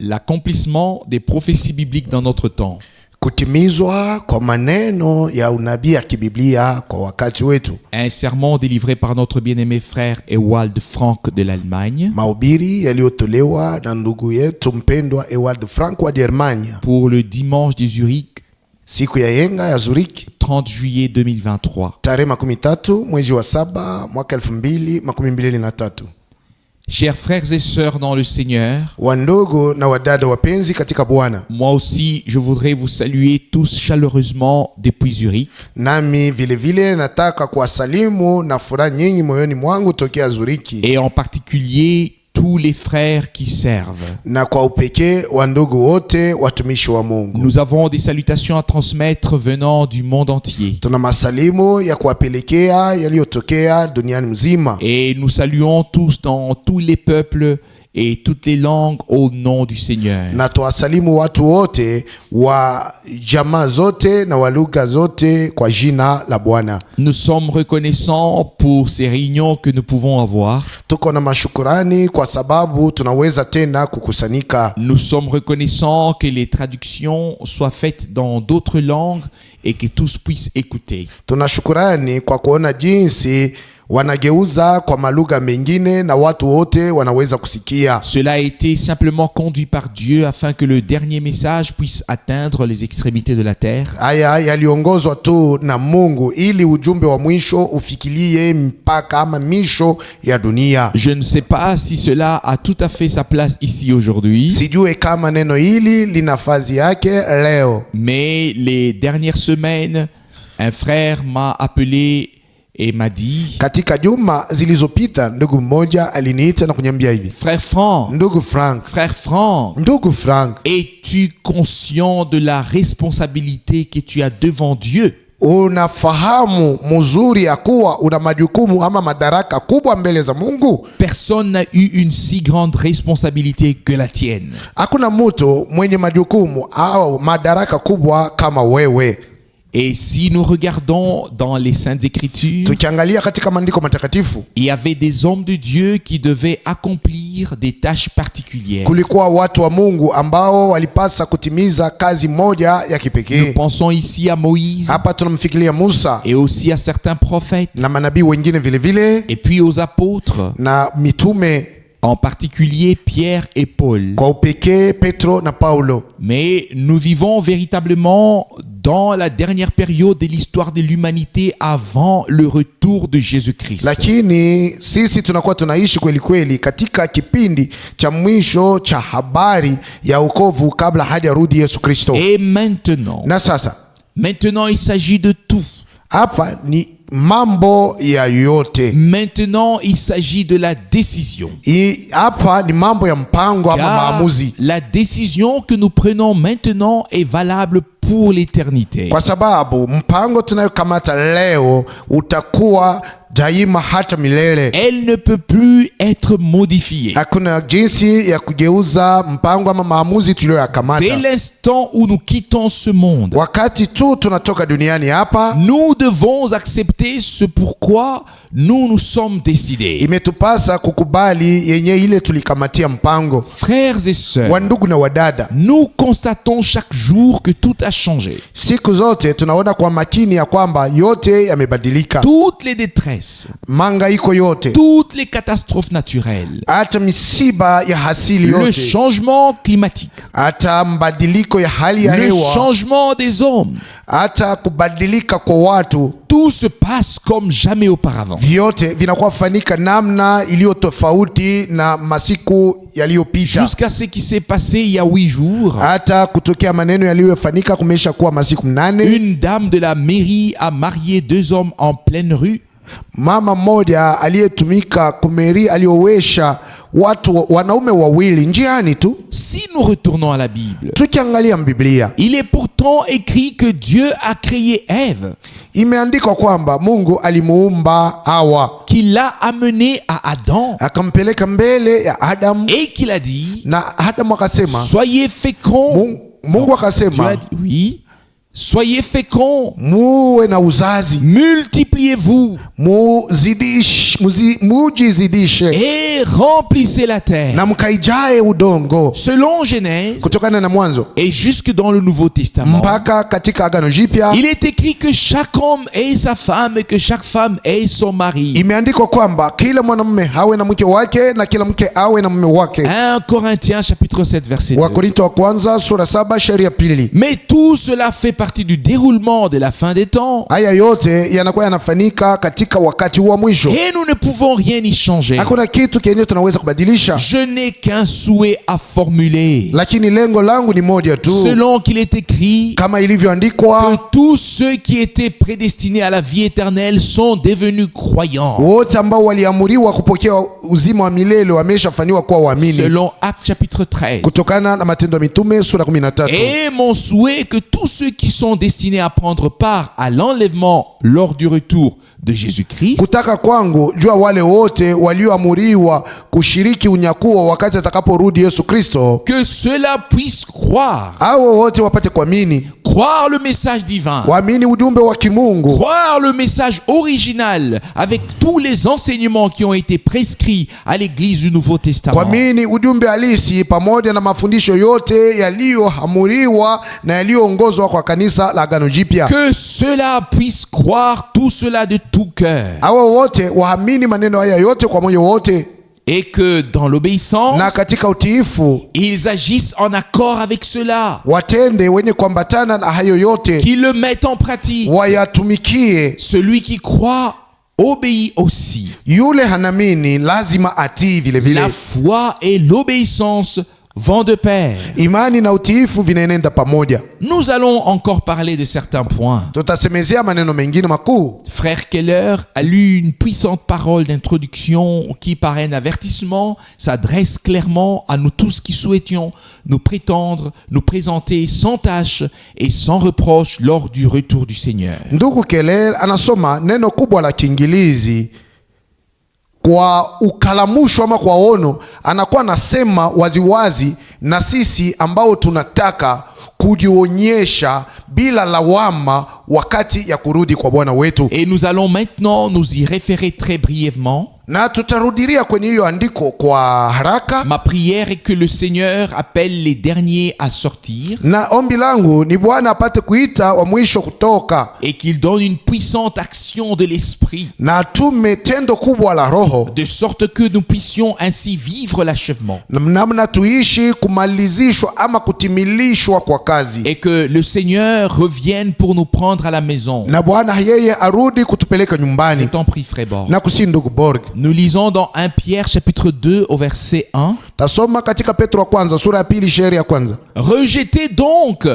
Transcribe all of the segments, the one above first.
l'accomplissement des prophéties bibliques dans notre temps. Kutimizwa kwa maneno ya unabii ya kibiblia kwa wakati wetu. Un sermon délivré par notre bien-aimé frère Ewald Frank de l'Allemagne. Mahubiri yaliyotolewa na ndugu yetu mpendwa Ewald Frank wa Germania. Pour le dimanche de Zurich. Siku ya yenga ya Zurich. 30 juillet 2023. Tarehe 13 mwezi wa 7 mwaka 2023. Chers frères et sœurs dans le Seigneur, wandogo na wadada wapenzi katika Bwana, moi aussi je voudrais vous saluer tous chaleureusement depuis Zurich. Nami vile nataka kuwasalimu na furaha nyingi moyoni mwangu tokea Zuriki. Et en particulier tous les frères qui servent. Na kwa upekee wandugu wote watumishi wa Mungu. Nous avons des salutations à transmettre venant du monde entier. Tuna masalimu ya kuwapelekea yaliyotokea duniani mzima. Et nous saluons tous dans tous les peuples et toutes les langues au nom du Seigneur. Na tuwasalimu watu wote wa jamaa zote na wa lugha zote kwa jina la Bwana. Nous sommes reconnaissants pour ces réunions que nous pouvons avoir. Tuko na mashukurani kwa sababu tunaweza tena kukusanyika. Nous sommes reconnaissants que les traductions soient faites dans d'autres langues et que tous puissent écouter. Tunashukurani kwa kuona jinsi wanageuza kwa malugha mengine na watu wote wanaweza kusikia. Cela a été simplement conduit par Dieu afin que le dernier message puisse atteindre les extrémités de la terre. Haya yaliongozwa tu na Mungu ili ujumbe wa mwisho ufikilie mpaka ama misho ya dunia. Je ne sais pas si cela a tout à fait sa place ici aujourd'hui. Sijue kama neno hili lina nafasi yake leo. Mais les dernières semaines, un frère m'a appelé et m'a dit, katika juma zilizopita ndugu mmoja aliniita na kuniambia hivi, frère Frank, ndugu Frank, es-tu conscient de la responsabilité que tu as devant Dieu? Unafahamu mzuri ya kuwa una majukumu ama madaraka kubwa mbele za Mungu? Personne n'a eu une si grande responsabilité que la tienne. Hakuna mtu mwenye majukumu au madaraka kubwa kama wewe. Et si nous regardons dans les Saintes Écritures, il y avait des hommes de Dieu qui devaient accomplir des tâches particulières. Nous pensons ici à Moïse et aussi à certains prophètes et puis aux apôtres, en particulier Pierre et Paul. Mais nous vivons véritablement dans la dernière période de l'histoire de l'humanité avant le retour de Jésus-Christ. Lakini sisi tunakuwa tunaishi kweli kweli katika kipindi cha mwisho cha habari ya wokovu kabla hajarudi Yesu Kristo. Et maintenant, na sasa, maintenant il s'agit de tout. Hapa ni mambo ya yote. Maintenant il s'agit de la décision. Hapa ni mambo ya mpango ama maamuzi. La décision que nous prenons maintenant est valable pour l'éternité. Kwa sababu mpango tunayokamata leo utakuwa daima hata milele. Elle ne peut plus être modifiée. Hakuna jinsi ya kugeuza mpango ama maamuzi tuliyoyakamata. Dès l'instant où nous quittons ce monde, wakati tu tunatoka duniani hapa, nous devons accepter ce pourquoi nous nous sommes décidés. Imetupasa kukubali yenye ile tulikamatia mpango. Frères et sœurs, wandugu na wadada, nous constatons chaque jour que tout a changé. Siku zote tunaona kwa makini ya kwamba yote yamebadilika. Toutes les détresses, mangaiko yote, toutes les catastrophes naturelles, hata misiba ya hasili yote, le changement climatique, hata mbadiliko ya hali ya hewa, le changement des hommes, hata kubadilika kwa watu, tout se passe comme jamais auparavant. Vyote vinakuwa fanika namna iliyo tofauti na masiku yaliyopita. Jusqu'à ce qui s'est passé il y a 8 jours. Hata kutokea maneno yaliyofanyika kumesha kuwa masiku 8. Une dame de la mairie a marié 2 hommes en pleine rue. Mama mmoja aliyetumika kumeri aliowesha watu wanaume wawili njiani tu. Si nous retournons à la Bible, tukiangalia Biblia, il est pourtant écrit que Dieu a créé Ève. Imeandikwa kwamba Mungu alimuumba Hawa, qu'il l'a amené à Adam, akampeleka mbele ya Adam, et qu'il a dit, na Adam akasema, soyez féconds. Mungu akasema, oui, Soyez féconds, muwe na uzazi, multipliez-vous, mujizidishe, et remplissez la terre. Na mkaijae udongo. Selon Genèse, kutokana na Mwanzo, et jusque dans le Nouveau Testament, mpaka katika Agano Jipya, il est écrit que chaque homme ait sa femme et que chaque femme ait son mari. Imeandikwa kwamba kila mwanamume awe na mke wake na kila mke awe na mume wake. 1 Corinthiens chapitre 7 verset 2. Wakorintho wa kwanza sura 7 shairi ya pili. Mais tout cela fait partie du déroulement de la fin des temps. Haya yote yanakuwa yanafanyika katika wakati wa mwisho. Et nous ne pouvons rien y changer. Hakuna kitu kenye tunaweza kubadilisha. Je n'ai qu'un souhait à formuler. Lakini lengo langu ni moja tu. Selon qu'il est écrit, kama ilivyoandikwa, que tous ceux qui étaient prédestinés à la vie éternelle sont devenus croyants. Wote ambao waliamuriwa kupokea uzima wa milele wameshafanywa kuwa waamini. Selon Actes chapitre 13. Kutokana na Matendo ya Mitume sura 13. Et mon souhait que tous ceux qui sont destinés à prendre part à l'enlèvement lors du retour de Jésus-Christ, kutaka kwangu jua wale wote walioamuriwa kushiriki unyakuo wakati atakaporudi Yesu Kristo, que cela puisse croire, hao wote wapate kuamini, croire le message divin, waamini ujumbe wa kimungu, croire le message original avec tous les enseignements qui ont été prescrits à l'église du Nouveau Testament, kuamini ujumbe halisi pamoja na mafundisho yote yaliyoamuriwa na yaliyoongozwa kwa kanisa la Agano Jipya, que cela puisse croire tout cela de tout cœur, hao wote waamini maneno haya yote kwa moyo wote, et que dans l'obéissance, na katika utiifu ils agissent en accord avec cela, watende wenye kuambatana na hayo yote, qu'ils le mettent en pratique. wayatumikie. Celui qui croit obéit aussi. Yule hanamini lazima atii vile vile. La foi et l'obéissance vont de pair. Imani na utiifu vinaenenda pamoja. Nous allons encore parler de certains points. Tutasemezea maneno mengine makuu. Frère Keller a lu une puissante parole d'introduction qui, par un avertissement, s'adresse clairement à nous tous qui souhaitions nous présenter sans tâche et sans reproche lors du retour du Seigneur. Ndugu Keller anasoma neno kubwa la Kiingereza kwa ukalamusho ama kwa ono, anakuwa nasema waziwazi na sisi ambao tunataka kujionyesha bila lawama wakati ya kurudi kwa Bwana wetu. Et nous allons maintenant nous y référer très brièvement. Na tutarudilia kwenye hiyo andiko kwa haraka. Ma prière est que le Seigneur appelle les derniers à sortir. Na ombi langu ni Bwana apate kuita wa mwisho kutoka. Et qu'il donne une puissante action de l'esprit. Na atume tendo kubwa la Roho. De sorte que nous puissions ainsi vivre l'achèvement. Namna tuishi kumalizishwa ama kutimilishwa kwa kazi. Et que le Seigneur revienne pour nous prendre à la maison. Na Bwana yeye arudi kutupeleka nyumbani. Je t'en prie, frère Borg. Na kusi ndugu Borg. Nous lisons dans 1 Pierre chapitre 2 au verset 1. Tasoma katika Petro wa kwanza sura ya pili shairi ya kwanza. Rejetez donc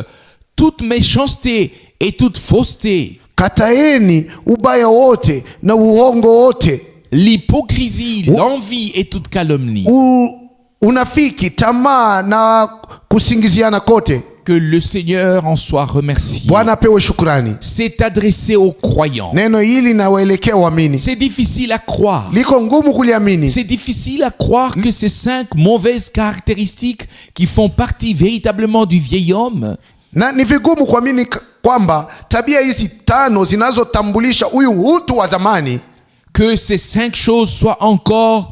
toute méchanceté et toute fausseté. Kataeni ubaya wote na uongo wote. L'hypocrisie, l'envie et toute calomnie. Unafiki, tamaa na kusingiziana kote. Que le Seigneur en soit remercié. Bwana pewe shukrani. C'est adressé aux croyants. Neno hili na waelekea waamini. C'est difficile à croire. Liko ngumu kuliamini. C'est difficile à croire que ces 5 mauvaises caractéristiques qui font partie véritablement du vieil homme, na ni vigumu kuamini kwamba tabia hizi 5 zinazotambulisha huyu utu wa zamani, que ces 5 choses soient encore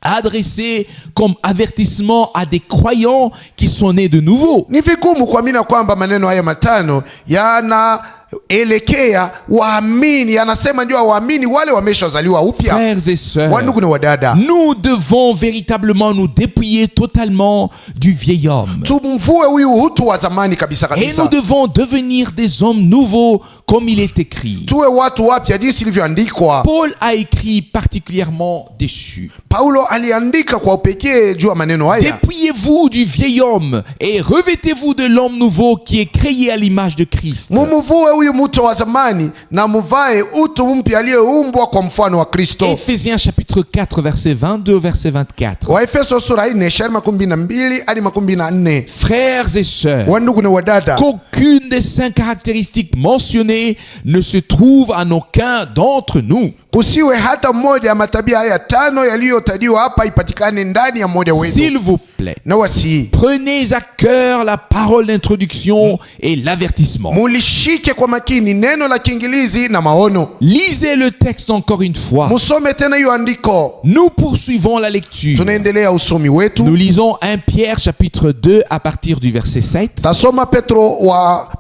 adressé comme avertissement à des croyants qui sont nés de nouveau. Ni vigumu kuamini kwamba maneno haya 5 yanaelekea waamini, yanasema ndio waamini wale wameshazaliwa upya. Frères et sœurs, wandugu na wadada, nous devons véritablement nous dépouiller totalement du vieil homme. Tumvue huyu utu wa zamani kabisa kabisa. Et nous devons devenir des hommes nouveaux comme il est écrit. Tuwe watu wapya jinsi ilivyoandikwa. Paul a écrit particulièrement dessus. Paulo aliandika kwa upekee juu ya maneno haya. Dépouillez-vous du vieil homme et revêtez-vous de l'homme nouveau qui est créé à l'image de Christ. Mumvue huyu mtu wa zamani na muvae utu mpya aliyeumbwa kwa mfano wa Kristo. Ephésiens chapitre 4 verset 22 au verset 24. Waefeso sura 4 shairi 12 hadi 14. Frères et sœurs, wandugu na wadada, qu'aucune des 5 caractéristiques mentionnées ne se trouve en aucun d'entre nous. Kusiwe hata mmoja ya matabia haya 5 yaliyotajwa hapa ipatikane ndani ya mmoja wetu. S'il vous plaît, na wasi, prenez à cœur la parole d'introduction et l'avertissement. Mulishike kwa makini neno la kiingilizi na maono. Lisez le texte encore une fois. Musome tena hiyo andiko. Nous poursuivons la lecture. Tunaendelea usomi wetu. Nous lisons 1 Pierre chapitre 2 à partir du verset 7. Tasoma Petro wa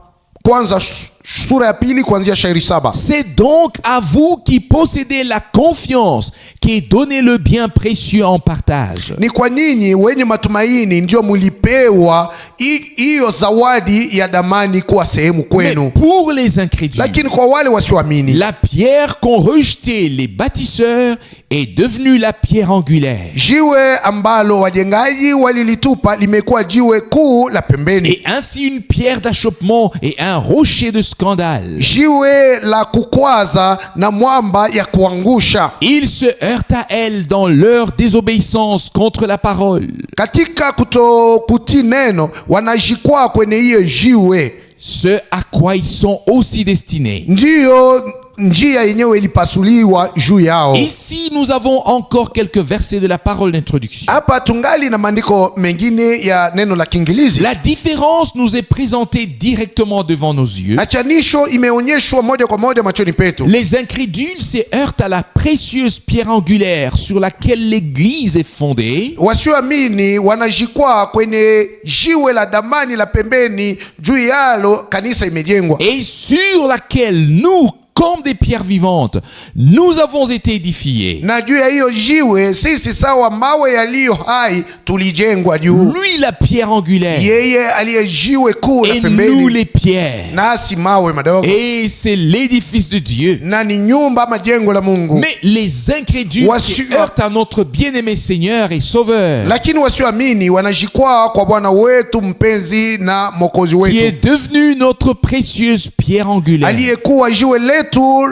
kwanza sura ya pili kuanzia shairi 7. C'est donc à vous qui possédez la confiance qui est donné le bien précieux en partage. Ni kwa ninyi wenye matumaini ndio mulipewa hiyo zawadi ya damani kuwa sehemu kwenu. Mais pour les incrédules, lakini kwa wale wasioamini, la pierre qu'ont rejetée les bâtisseurs est devenue la pierre angulaire. Jiwe ambalo wajengaji walilitupa limekuwa jiwe kuu la pembeni. Et ainsi une pierre d'achoppement et un rocher de scandale. Jiwe la kukwaza na mwamba ya kuangusha. Ils se heurtent à elle dans leur désobéissance contre la parole. Katika kutokutii neno wanajikwaa kwenye hiyo jiwe. Ce à quoi ils sont aussi destinés. Ndiyo njia yenyewe ilipasuliwa juu yao. Ici nous avons encore quelques versets de la parole d'introduction. Hapa tungali na maandiko mengine ya neno la Kiingereza. La différence nous est présentée directement devant nos yeux. Achanisho imeonyeshwa moja kwa moja machoni petu. Les incrédules se heurtent à la précieuse pierre angulaire sur laquelle l'église est fondée. Wasioamini wanajikwaa kwenye jiwe la damani la pembeni juu yalo kanisa imejengwa. Et sur laquelle nous, comme des pierres vivantes, nous avons été édifiés. Na juu ya hiyo jiwe sisi sawa mawe yaliyo hai tulijengwa juu. Lui la pierre angulaire. Yeye aliye jiwe kuu la pembeni. Et nous les pierres. Nasi mawe madogo. Et c'est l'édifice de Dieu. Na ni nyumba majengo la Mungu. Mais les incrédules se heurtent à notre bien-aimé Seigneur et Sauveur. Lakini wasioamini wanajikwaa kwa Bwana wetu mpenzi na Mwokozi wetu. Qui est devenu notre précieuse pierre angulaire. Aliyekuwa jiwe letu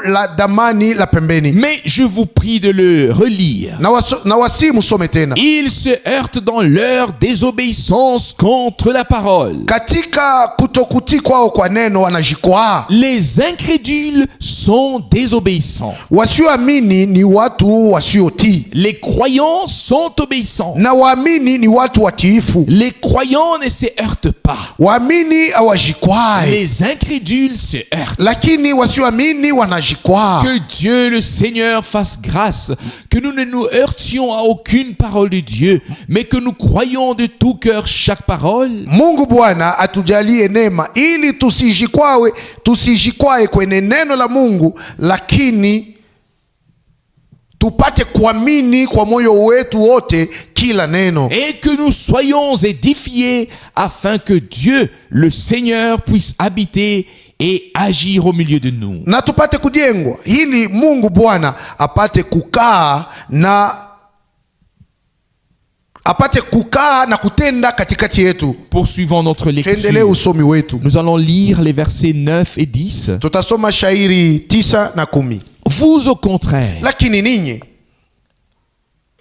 la damani la pembeni. Mais je vous prie de le relire. Na wasi musome tena. Ils se heurtent dans leur désobéissance contre la parole. Katika kutokutii kwao kwa neno wanajikwaa. Les incrédules sont désobéissants. Wasioamini ni watu wasiotii. Les croyants sont obéissants. Na waamini ni watu watiifu. Les croyants ne se heurtent pas. Waamini hawajikwai. Les incrédules se heurtent. Lakini wasioamini wanajikwaa. Que Dieu le Seigneur fasse grâce, que nous ne nous heurtions à aucune parole de Dieu, mais que nous croyons de tout cœur chaque parole. Mungu Bwana atujalie neema ili tusijikwae kwenye neno la Mungu, lakini tupate kuamini kwa moyo wetu wote kila neno. Et que nous soyons édifiés afin que Dieu le Seigneur puisse habiter et agir au milieu de nous. Na tupate kujengwa ili Mungu Bwana apate kukaa na kutenda katikati yetu. Poursuivons notre lecture. Tuendelee usomi wetu. Nous allons lire les versets 9 et 10. Tutasoma shairi 9 na 10. Vous au contraire, lakini ninyi,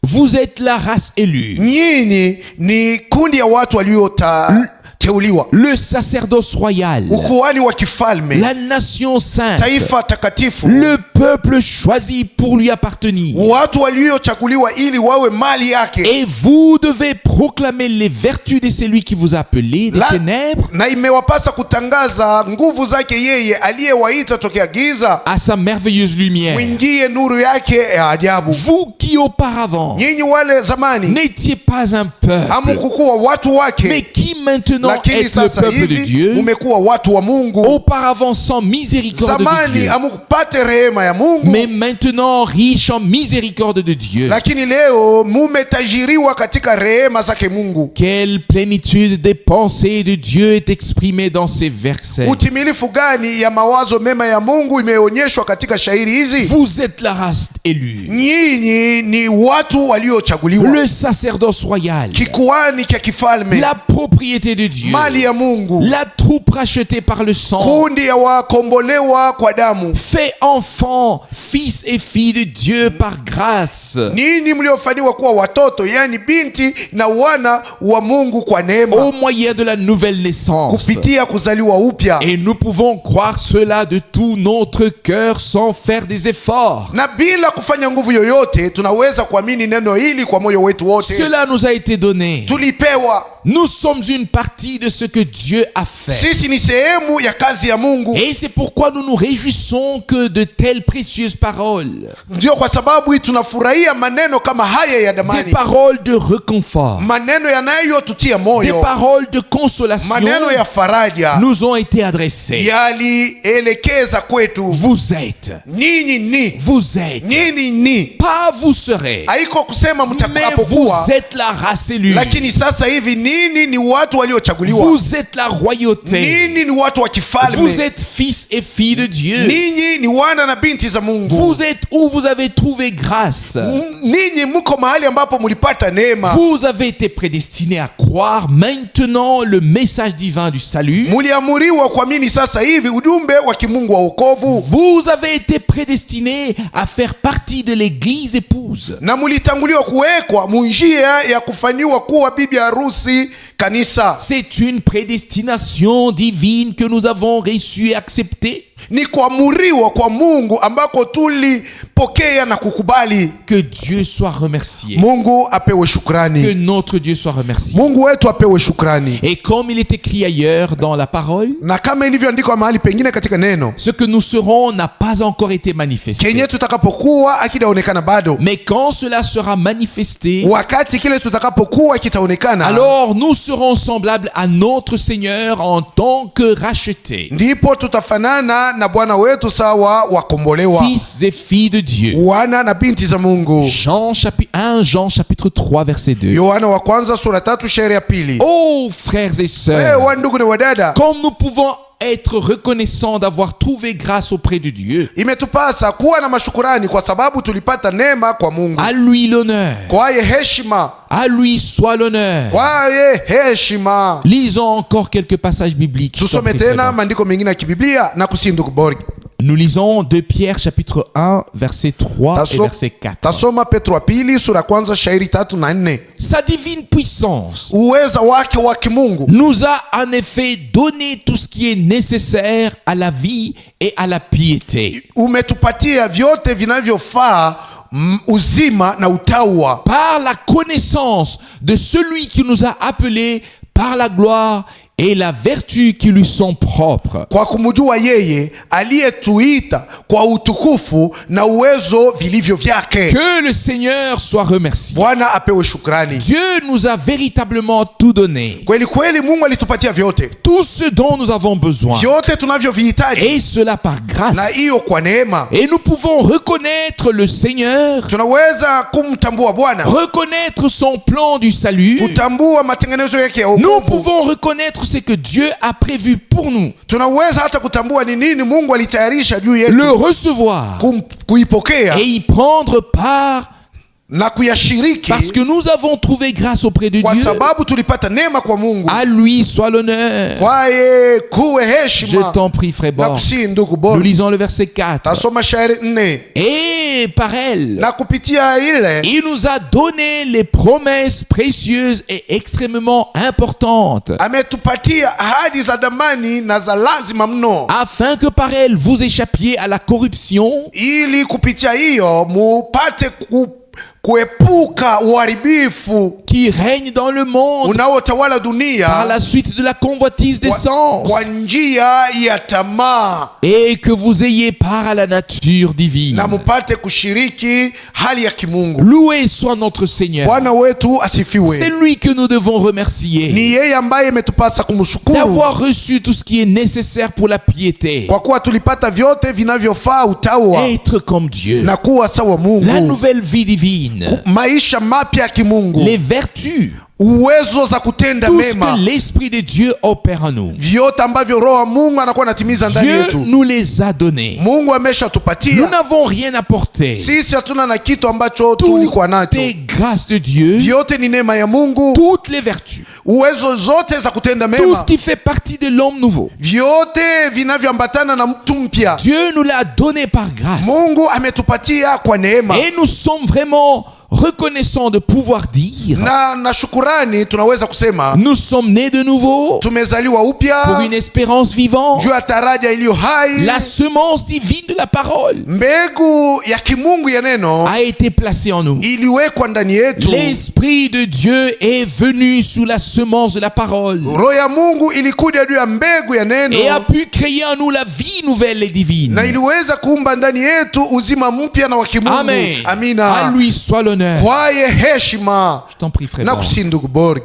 vous êtes la race élue. Nyinyi ni kundi ya watu walioteuliwa. Le sacerdoce royal. Ukuhani wa kifalme. La nation sainte. Taifa takatifu. Le peuple choisi pour lui appartenir. Watu waliochaguliwa ili wawe mali yake. Et vous devez proclamer les vertus de celui qui vous a appelé des ténèbres. Na imewapasa kutangaza nguvu zake yeye aliyewaita tokea giza à sa merveilleuse lumière. Mwingie nuru yake ya ajabu. Vous qui auparavant nyinyi wale zamani n'étiez pas un peuple, hamkukuwa watu wake, mais qui maintenant êtes le peuple de Dieu. Mumekuwa watu wa Mungu. Auparavant sans miséricorde zamani de Dieu, hamkupate rehema ya Mungu, mais maintenant riche en miséricorde de Dieu. Lakini leo mumetajiriwa katika rehema zake Mungu. Quelle plénitude des pensées de Dieu est exprimée dans ces versets. Utimilifu gani ya mawazo mema ya Mungu imeonyeshwa katika shairi hizi. Vous êtes la race élue. Nyinyi ni watu waliochaguliwa. Le sacerdoce royal. Kikuhani cha kifalme. La propriété de Dieu. Dieu, la troupe rachetée par le sang, fait enfants, fils et filles de Dieu par grâce. Au moyen de la nouvelle naissance. Et nous pouvons croire cela de tout notre cœur sans faire des efforts. Cela nous a été donné. Nous sommes une partie de ce que Dieu a fait. Et c'est pourquoi nous nous réjouissons que de telles précieuses paroles, des paroles de réconfort, des paroles de consolation nous ont été adressées. Vous êtes, pas vous serez, mais vous êtes la race élue. Vous êtes la royauté. Vous êtes fils et filles de Dieu. Vous êtes où vous avez trouvé grâce. Vous avez été prédestinés à croire maintenant le message divin du salut. Vous avez été prédestinés à faire partie de l'église épouse. C'est une prédestination divine que nous avons reçue et acceptée. Que Dieu soit remercié. Que notre Dieu soit remercié. Et comme il est écrit ailleurs dans la parole, ce que nous serons n'a pas encore été manifesté. Mais quand cela sera manifesté, alors nous serons semblables à notre Seigneur en tant que rachetés. Fils et filles de Dieu. Jean chapitre 3 verset 2. Oh frères et sœurs, comme nous pouvons être reconnaissant d'avoir trouvé grâce auprès de Dieu. À lui l'honneur. À lui soit l'honneur. Lisons encore quelques passages bibliques. Nous lisons 2 Pierre chapitre 1 verset 3 et verset 4. Sa divine puissance nous a en effet donné tout ce qui est nécessaire à la vie et à la piété. Par la connaissance de celui qui nous a appelés par la gloire et la vertu qui lui sont propres. Que le Seigneur soit remercié. Dieu nous a véritablement tout donné. Tout ce dont nous avons besoin. Et cela par grâce. Et nous pouvons reconnaître le Seigneur. Reconnaître son plan du salut. Nous pouvons reconnaître ce que Dieu a prévu pour nous. Le recevoir et y prendre part. Parce que nous avons trouvé grâce auprès de Dieu. À lui soit l'honneur. Je t'en prie, frère Bord. Nous lisons le verset 4. Et par elle, il nous a donné les promesses précieuses et extrêmement importantes, afin que par elle vous échappiez à la corruption qui règne dans le monde par la suite de la convoitise des sens, et que vous ayez part à la nature divine. Loué soit notre Seigneur. C'est lui que nous devons remercier d'avoir reçu tout ce qui est nécessaire pour la piété, être comme Dieu, la nouvelle vie divine, les vertus uwezo za kutenda tout ce mema que l'Esprit de Dieu opère en nous. vyote ambavyo roho wa Mungu anakuwa anatimiza ndani Dieu yetu nous les a donnés. Mungu Nous ameshatupatia. n'avons rien apporté. Sisi hatuna na kitu ambacho tulikuwa Toutes nacho. les grâces de Dieu, Vyote ni neema ya Mungu, toutes les vertus, uwezo zote za kutenda tout ce mema, qui fait partie de l'homme nouveau. vyote vinavyoambatana na mtu mpya. Dieu nous l'a donné par grâce. Mungu ametupatia kwa neema. Et nous sommes vraiment reconnaissants de pouvoir dire, Na shukurani tunaweza kusema nous sommes nés de nouveau tumezaliwa pour upya une espérance vivante, juu ya taraja iliyo hai. la semence divine de la parole Mbegu ya kimungu ya neno a été placée en nous. iliwekwa ndani yetu. L'Esprit de Dieu est venu sous la semence de la parole Roho ya Mungu ilikuja juu ya mbegu ya neno et a pu créer en nous la vie nouvelle et divine. na iliweza kuumba ndani yetu uzima mpya na wa kimungu. Amen. Amina. À lui soit l'honneur. Kwaye heshima. Je t'en prie, frère. Na kusindugu Borg.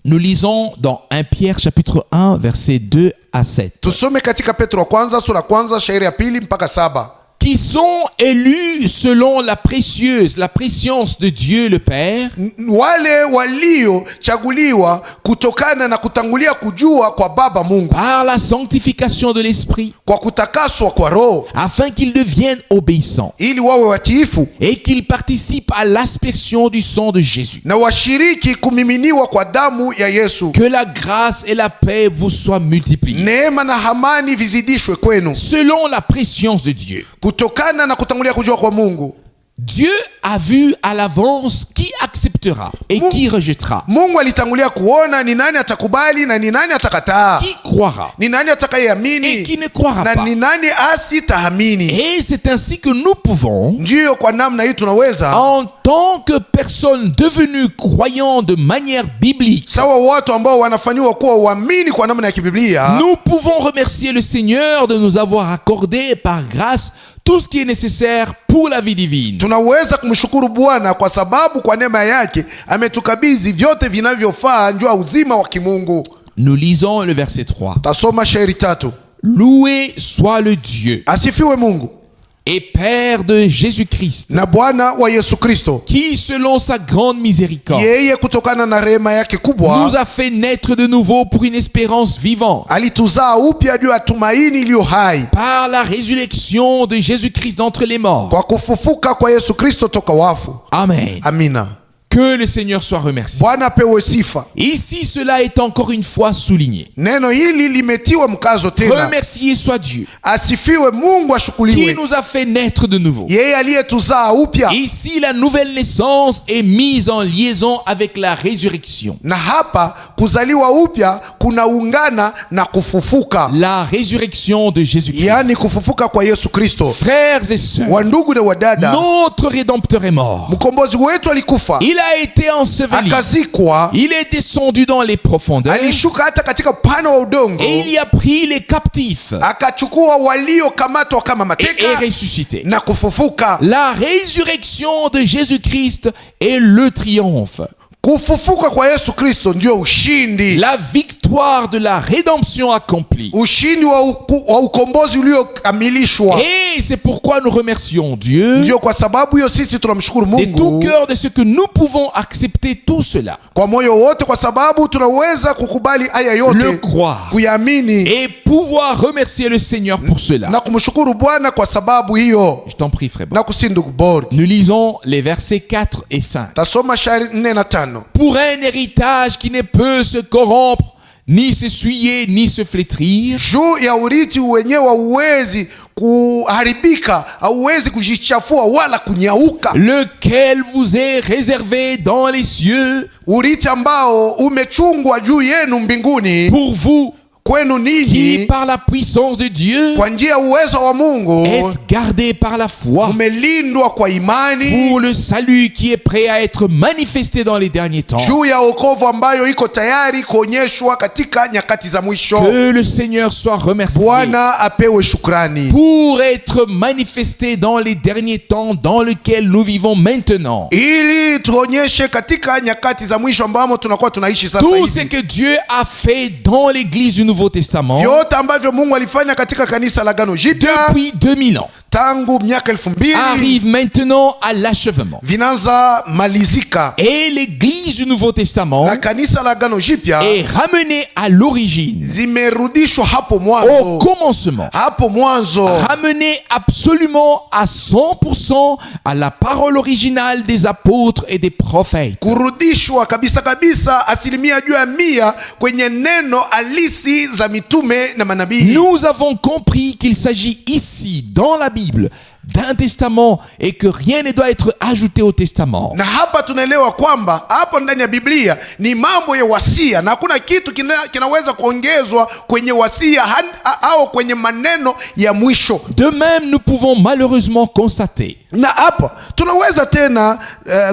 Nous lisons dans 1 Pierre chapitre 1 versets 2 à 7. Tusome katika Petro wa kwanza sura kwanza shairi ya 2 mpaka 7. Qui sont élus selon la préscience de Dieu le Père, Wale walio chaguliwa kutokana na kutangulia kujua kwa Baba Mungu, par la sanctification de l'Esprit, kwa kutakaswa kwa Roho, afin qu'ils deviennent obéissants ili wawe watiifu et qu'ils participent à l'aspersion du sang de Jésus. na washiriki kumiminiwa kwa damu ya Yesu. Que la grâce et la paix vous soient multipliées. Neema na amani vizidishwe kwenu Selon la préscience de Dieu. kutokana na kutangulia kujua kwa Mungu. Dieu a vu à l'avance qui acceptera et qui rejettera, Mungu alitangulia kuona ni nani atakubali na ni nani atakataa, qui croira ni nani et atakayeamini qui ne croira na pas. ni nani asitaamini. Et c'est ainsi que nous pouvons, Ndiyo, kwa namna hii tunaweza en tant que personnes devenues croyantes de manière biblique, sawa watu ambao wanafanywa kuwa uamini kwa namna ya kibiblia, nous pouvons remercier le Seigneur de nous avoir accordé par grâce tout ce qui est nécessaire pour la vie divine. tunaweza kumshukuru Bwana kwa sababu kwa neema yake ametukabidhi vyote vinavyofaa njoo uzima wa kimungu. Nous lisons le verset 3. Tasoma shairi 3. Loué soit le Dieu Asifiwe Mungu et Père de Jésus-Christ, na Bwana wa Yesu Kristo, qui selon sa grande miséricorde yeye kutokana na rehema yake kubwa nous a fait naître de nouveau pour une espérance vivante, alituzaa upya juu ya tumaini iliyo hai par la résurrection de Jésus-Christ d'entre les morts. kwa kufufuka kwa Yesu Kristo toka wafu. Amen. Amina. Que le Seigneur soit remercié. Bwana apewe sifa. Ici, cela est encore une fois souligné. Neno hili limetiwa mkazo tena. Remercié soit Dieu Asifiwe Mungu, qui ashukuriwe nous a fait naître de nouveau. yeye aliyetuzaa upya. Ici, la nouvelle naissance est mise en liaison avec la résurrection. Na hapa kuzaliwa upya kunaungana na kufufuka, La résurrection de Jésus-Christ. yaani kufufuka kwa Yesu Kristo. Frères et sœurs, Wandugu na wadada, notre Rédempteur est mort. mkombozi wetu alikufa, Il a été enseveli. akazikwa, Il est descendu dans les profondeurs alishuka hata katika upana wa udongo, et il y a pris les captifs akachukua waliokamatwa kama et mateka est ressuscité. na kufufuka. La résurrection de Jésus-Christ est le triomphe. Kufufuka kwa Yesu Kristo ndio ushindi, La victoire de la rédemption accomplie. ushindi wa ukombozi uliokamilishwa. Et c'est pourquoi nous remercions Dieu Ndio kwa sababu hiyo sisi tunamshukuru de tout Mungu cœur de ce que nous pouvons accepter tout cela, kwa moyo wote, kwa sababu tunaweza kukubali haya le yote, croire kuyamini et pouvoir remercier le Seigneur pour cela. na kumshukuru Bwana kwa sababu hiyo. Je t'en prie, frère. Na kusinduku bora, Nous lisons les versets 4 et 5. tasoma shairi 4 na 5. Pour un héritage qui ne peut se corrompre, ni se souiller, ni se flétrir, Juu ya urithi wenyewe hauwezi kuharibika, hauwezi kujichafua wala kunyauka, lequel vous est réservé dans les cieux urithi ambao umechungwa juu yenu mbinguni, pour vous kwenu qui, ninyi, par la puissance de Dieu, kwa njia ya uwezo wa Mungu êtes gardés par la foi umelindwa kwa imani, pour le salut qui est prêt à être manifesté dans les derniers temps. juu ya wokovu ambayo iko tayari kuonyeshwa katika nyakati za mwisho. Que le Seigneur soit remercié Bwana apewe shukrani, pour être manifesté dans les derniers temps dans lequel nous vivons maintenant. ili tuonyeshe katika nyakati za mwisho ambamo tunakuwa tunaishi sasa Tout ce hivi. que Dieu a fait dans l'église du Nouveau Testament Vyote ambavyo Mungu alifanya katika kanisa la Agano Jipya depuis 2000 ans. arrive maintenant à l'achèvement. Et l'église du Nouveau Testament est ramenée à l'origine, au commencement, ramenée absolument à 100% à la parole originale des apôtres et des prophètes. Nous avons compris qu'il s'agit ici, dans la Bible, d'un testament et que rien ne doit être ajouté au testament. Na hapa tunaelewa kwamba hapo ndani ya Biblia ni mambo ya wasia na hakuna kitu kinaweza kuongezwa kwenye wasia au kwenye maneno ya mwisho. De même, nous pouvons malheureusement constater na hapa tunaweza tena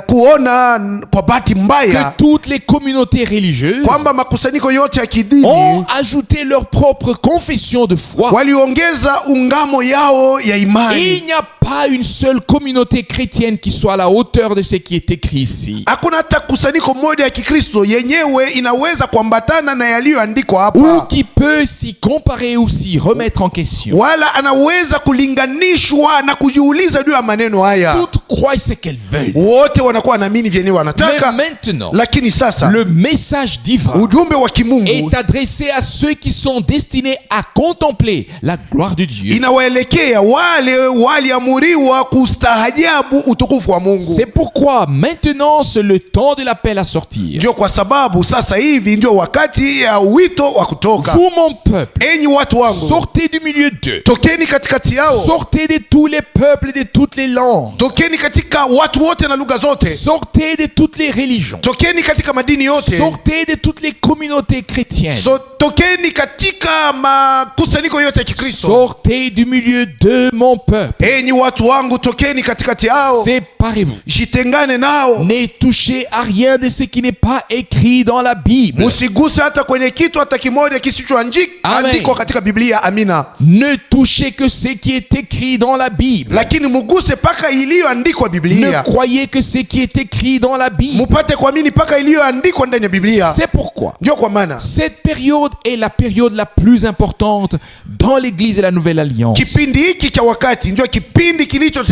kuona kwa bahati mbaya que toutes les communautés religieuses kwamba makusanyiko yote ya kidini ont ajouté leur propre confession de foi. Waliongeza ungamo yao ya imani. Il n'y a pas une seule communauté chrétienne qui soit à la hauteur de ce qui est écrit ici. Hakuna hata kusanyiko moja ya Kikristo yenyewe inaweza kuambatana na yaliyoandikwa hapa, ou qui peut s'y comparer ou s'y remettre en question. Wala anaweza kulinganishwa na kujiuliza juu ya maneno haya. Toutes croient ce qu'elles veulent. Wote wanakuwa wanaamini vyenyewe wanataka. Mais maintenant, lakini sasa le message divin ujumbe wa kimungu est adressé à ceux qui sont destinés à contempler la gloire de Dieu. Inawaelekea wale waliamuriwa kustahajabu utukufu wa Mungu. C'est pourquoi maintenant c'est le temps de l'appel à sortir. Ndio kwa sababu sasa hivi ndio wakati ya wito wa kutoka. Vous mon peuple, enyi watu wangu, sortez du milieu d'eux. Tokeni katikati yao. Sortez de tous les peuples et de toutes les langues. Tokeni katika watu wote na lugha zote. Sortez de toutes les religions. Tokeni katika madini yote. Sortez de toutes les communautés chrétiennes. Tokeni katika makusanyiko yote ya Kikristo. Sortez du milieu de mon peuple. Enyi watu wangu, tokeni katikati yao. Séparez-vous. Jitengane nao. Ne touchez à rien de ce qui n'est pas écrit dans la Bible. Musiguse hata kwenye kitu hata kimoja kisichoandikwa katika Biblia. Amina. Ne touchez que ce qui est écrit dans la Bible. Lakini muguse paka iliyoandikwa Biblia. Ne croyez que ce qui est écrit dans la Bible. Mupate kuamini paka iliyoandikwa ndani ya Biblia. C'est pourquoi ndio kwa maana cette période est la période la plus importante dans l'église de la Nouvelle Alliance. Kipindi hiki cha wakati ndio kipindi kilicho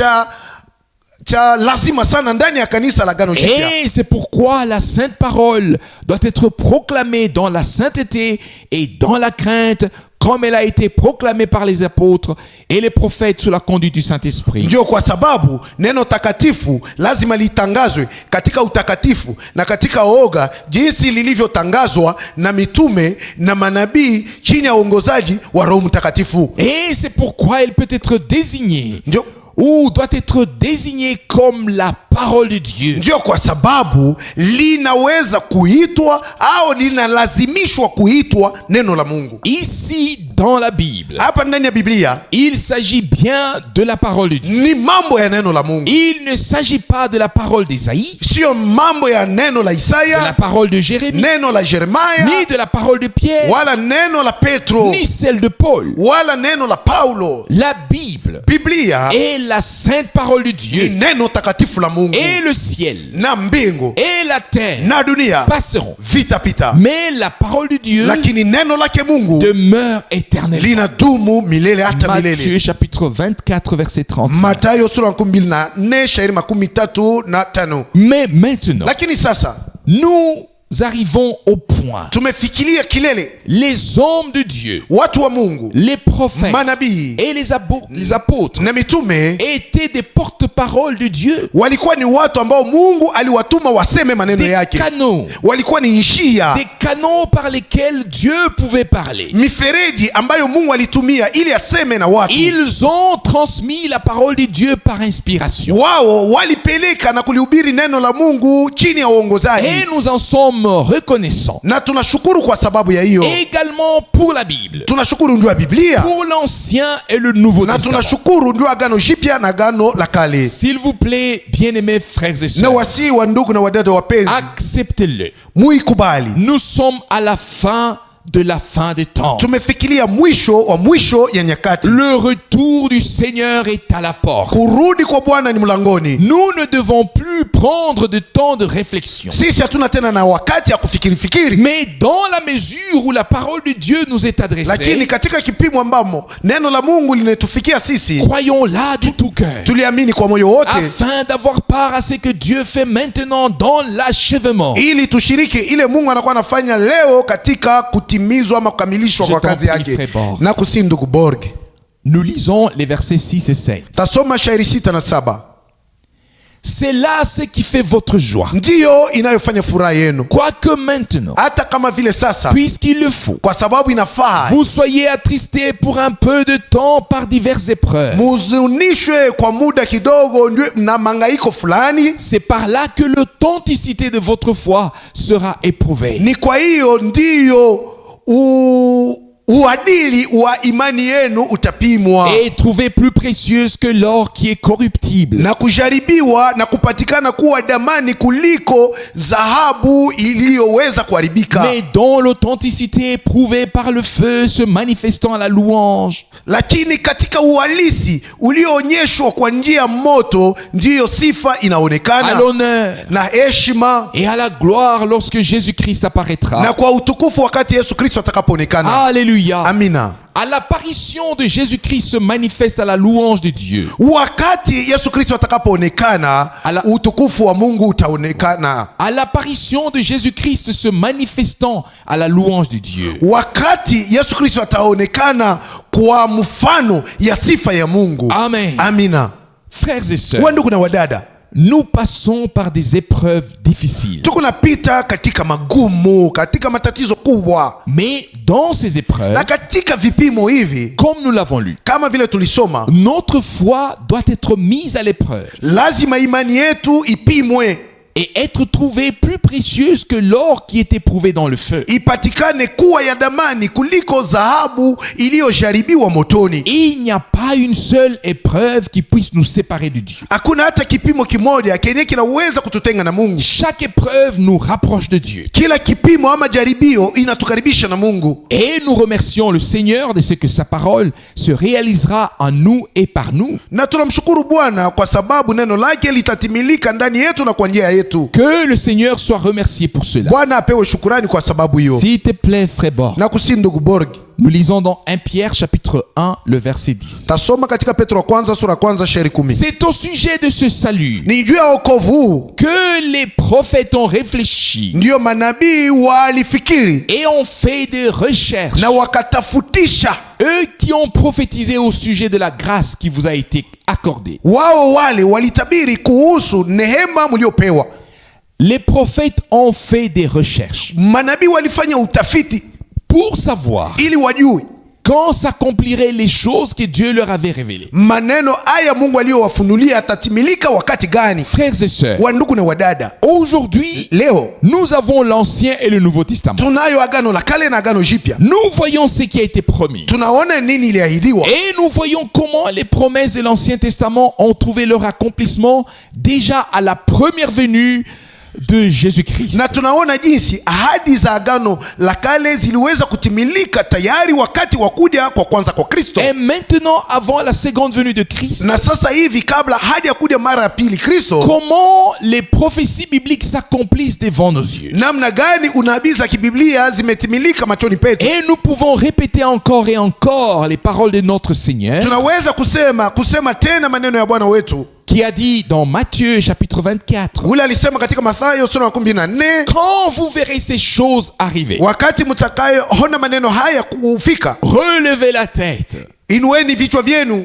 cha lazima sana ndani ya kanisa la Agano Jipya. Et c'est pourquoi la sainte parole doit être proclamée dans la sainteté et dans la crainte, comme elle a été proclamée par les apôtres et les prophètes sous la conduite du Saint-Esprit. Ndio kwa sababu neno takatifu lazima litangazwe katika utakatifu na katika oga, jinsi lilivyotangazwa na mitume na manabii chini ya uongozaji wa Roho Mtakatifu. Et c'est pourquoi elle peut être désignée ou doit être désigné comme la parole de Dieu. Ndio kwa sababu linaweza kuitwa au linalazimishwa kuitwa neno la Mungu. Ici dans la Bible, hapa ndani ya Biblia, il s'agit bien de la parole de Dieu. Ni mambo ya neno la Mungu. Il ne s'agit pas de la parole d'Ésaïe, sio mambo ya neno la Isaya, de la parole de Jérémie, neno la Yeremia, ni de la parole de Pierre, wala neno la Petro, ni celle de Paul, wala neno la Paulo. La Bible, Biblia est la sainte parole de Dieu. Neno takatifu la Mungu. Et le ciel na mbingu et la terre na dunia passeront, vitapita, mais la parole de Dieu lakini neno lake Mungu demeure éternellement. Linadumu milele hata milele. Matthieu chapitre 24 verset 35. Mathayo sura 24 shairi 35. Mais maintenant, lakini sasa nous arrivons au point. Tumefikiria kilele. Les hommes de Dieu, watu wa Mungu, les prophètes, manabii et les apôtres na mitume étaient des porte-paroles de Dieu. Walikuwa ni watu ambao Mungu aliwatuma waseme maneno yake. Canaux. Walikuwa ni njia. Des canaux par lesquels Dieu pouvait parler. Mifereji ambayo Mungu alitumia ili aseme na watu. Ils ont transmis la parole de Dieu par inspiration. Wao walipeleka na kulihubiri neno la Mungu chini ya uongozaji. Et nous en sommes reconnaissants. Na tunashukuru kwa sababu ya hiyo. Également pour la Bible. Tunashukuru ndio Biblia. Pour l'Ancien et le Nouveau Testament. Na tunashukuru ndio Agano Jipya na Agano la Kale. S'il vous plaît, bien-aimés frères et sœurs, na wasi wa ndugu na wadada wapenzi, acceptez-le. Muikubali. Nous sommes à la fin de la fin des temps. Tumefikiria mwisho wa mwisho ya nyakati. Le retour du Seigneur est à la porte. Kurudi kwa Bwana ni mlangoni. Nous ne devons plus prendre de temps de réflexion. Sisi hatuna tena na wakati ya kufikiri. Mais dans la mesure où la parole de Dieu nous est adressée, lakini katika kipimo ambamo neno la Mungu linatufikia sisi, croyons-la de tout cœur. Tuliamini kwa moyo wote, afin d'avoir part à ce que Dieu fait maintenant dans l'achèvement. Ili tushiriki ile Mungu anakuwa anafanya leo katika kutimizwa ama kukamilishwa kwa kazi yake. Na kusi ndugu Borg. Nous lisons les versets 6 et 7. Tasoma shairi 6 na 7. C'est là ce qui fait votre joie. Ndiyo inayofanya furaha yenu. Quoique maintenant, hata kama vile sasa, puisqu'il le faut, kwa sababu inafaa, vous soyez attristés pour un peu de temps par diverses épreuves. Muzunishwe kwa muda kidogo na mangaiko fulani. C'est par là que l'authenticité de votre foi sera éprouvée. Ni kwa hiyo ndiyo uadili wa imani yenu utapimwa. Et trouvé plus précieuse que l'or qui est corruptible. Na kujaribiwa na kupatikana kuwa damani kuliko dhahabu iliyoweza kuharibika. Mais dont l'authenticité éprouvée par le feu se manifestant à la louange. Lakini katika uhalisi ulioonyeshwa kwa njia moto ndiyo sifa inaonekana. À l'honneur na heshima et à la gloire lorsque Jésus-Christ apparaîtra. Na kwa utukufu wakati Yesu Kristo atakapoonekana. Alléluia. Amina. À l'apparition de Jésus-Christ se manifeste à la louange de Dieu. Wakati Yesu Kristo atakapoonekana, utukufu wa Mungu utaonekana. À l'apparition de Jésus-Christ se manifestant à la louange de Dieu. Wakati Yesu Kristo ataonekana kwa mfano ya sifa ya Mungu. Amen. Amina. Frères et sœurs, wandugu na wadada, nous passons par des épreuves difficiles. Tukunapita katika magumu, katika matatizo kubwa. Mais dans ces épreuves, na katika vipimo hivi, comme nous l'avons lu, kama vile tulisoma, notre foi doit être mise à l'épreuve. Lazima imani yetu ipimwe. Et être trouvée plus précieuse que l'or qui est éprouvé dans le feu. Ipatikane kuwa ya damani kuliko dhahabu iliyojaribiwa motoni. Il n'y a pas une seule épreuve qui puisse nous séparer de Dieu. Hakuna hata kipimo kimoja kenye kinaweza kututenga na Mungu. Chaque épreuve nous rapproche de Dieu. Kila kipimo ama jaribio inatukaribisha na Mungu. Et nous remercions le Seigneur de ce que sa parole se réalisera en nous et par nous. Na tunamshukuru Bwana kwa sababu neno lake litatimilika ndani yetu na kwa njia yetu. Que le Seigneur soit remercié pour cela. Bwana apewe shukrani kwa sababu hiyo. S'il te plaît, frère Borg. Na kusi ndugu Borg. Nous lisons dans 1 Pierre chapitre 1 le verset 10. Tasoma katika Petro kwanza sura kwanza shairi 10. C'est au sujet de ce salut ni juu ya wokovu que les prophètes ont réfléchi. Ndio manabii walifikiri et ont fait des recherches. Na wakatafutisha. Eux qui ont prophétisé au sujet de la grâce qui vous a été accordée. Wao wale walitabiri kuhusu neema mliopewa. Les prophètes ont fait des recherches. Manabii walifanya utafiti pour savoir ili wajue quand s'accompliraient les choses que Dieu leur avait révélées. Maneno haya Mungu aliyowafunulia atatimilika wakati gani? Frères et sœurs, wandugu na wadada, aujourd'hui, leo nous avons l'Ancien et le Nouveau Testament. Tunayo agano la kale na agano jipya. Nous voyons ce qui a été promis. Tunaona nini iliahidiwa. Et nous voyons comment les promesses de l'Ancien Testament ont trouvé leur accomplissement déjà à la première venue de Jésus-Christ. Na tunaona jinsi ahadi za agano la kale ziliweza kutimilika tayari wakati wa kuja kwa kwanza kwa Kristo. Et maintenant avant la seconde venue de Christ. Na sasa hivi kabla hadi ya kuja mara ya pili Kristo. Comment les prophéties bibliques s'accomplissent devant nos yeux. Namna gani unabii za kibiblia zimetimilika machoni petu. Et nous pouvons répéter encore et encore les paroles de notre Seigneur. Tunaweza kusema tena maneno ya Bwana wetu. Qui a dit dans Matthieu chapitre 24. Quand vous verrez ces choses arriver, relevez la tête.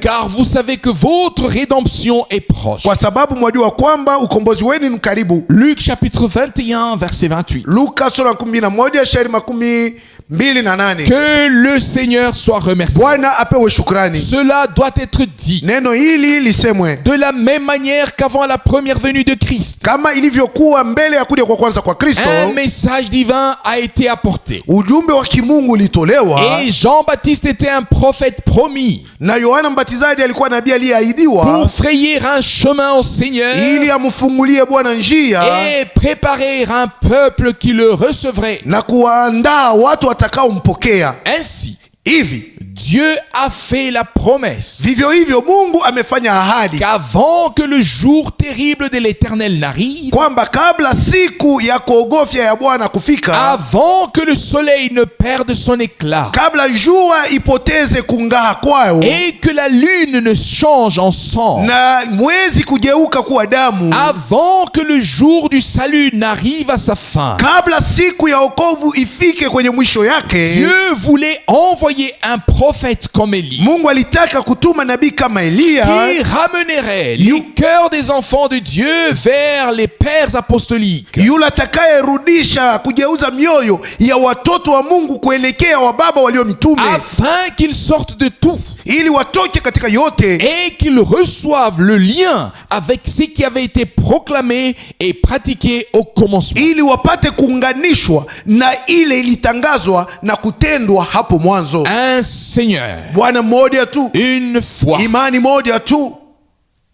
Car vous savez que votre rédemption est proche. Luc chapitre 21 verset 28. Que le Seigneur soit remercié. Cela doit être dit. De la même manière qu'avant la première venue de Christ, un message divin a été apporté. Et Jean-Baptiste était un prophète promis pour frayer un chemin au Seigneur et préparer un peuple qui le recevrait. watakaompokea. Ainsi, hivi Dieu a fait la promesse vivyo hivyo Mungu amefanya ahadi qu'avant que le jour terrible de l'Éternel n'arrive, kwamba kabla siku ya kuogofya ya Bwana kufika, avant que le soleil ne perde son éclat, kabla jua ipoteze kungaa kwao, et que la lune ne change en sang, na mwezi kugeuka kuwa damu, avant que le jour du salut n'arrive à sa fin, kabla siku ya wokovu ifike kwenye mwisho yake, Dieu voulait envoyer un prophète comme Élie, Mungu alitaka kutuma nabii kama Eliya, qui ramènerait les cœurs des enfants de Dieu vers les pères apostoliques, yule atakayerudisha kugeuza mioyo ya watoto wa Mungu kuelekea wa baba walio mitume, afin qu'ils sortent de tout ili watoke katika yote, et qu'ils reçoivent le lien avec ce qui avait été proclamé et pratiqué au commencement. ili wapate kuunganishwa na ile ilitangazwa na kutendwa hapo mwanzo. Un Seigneur, Bwana mmoja tu, une foi, imani moja tu,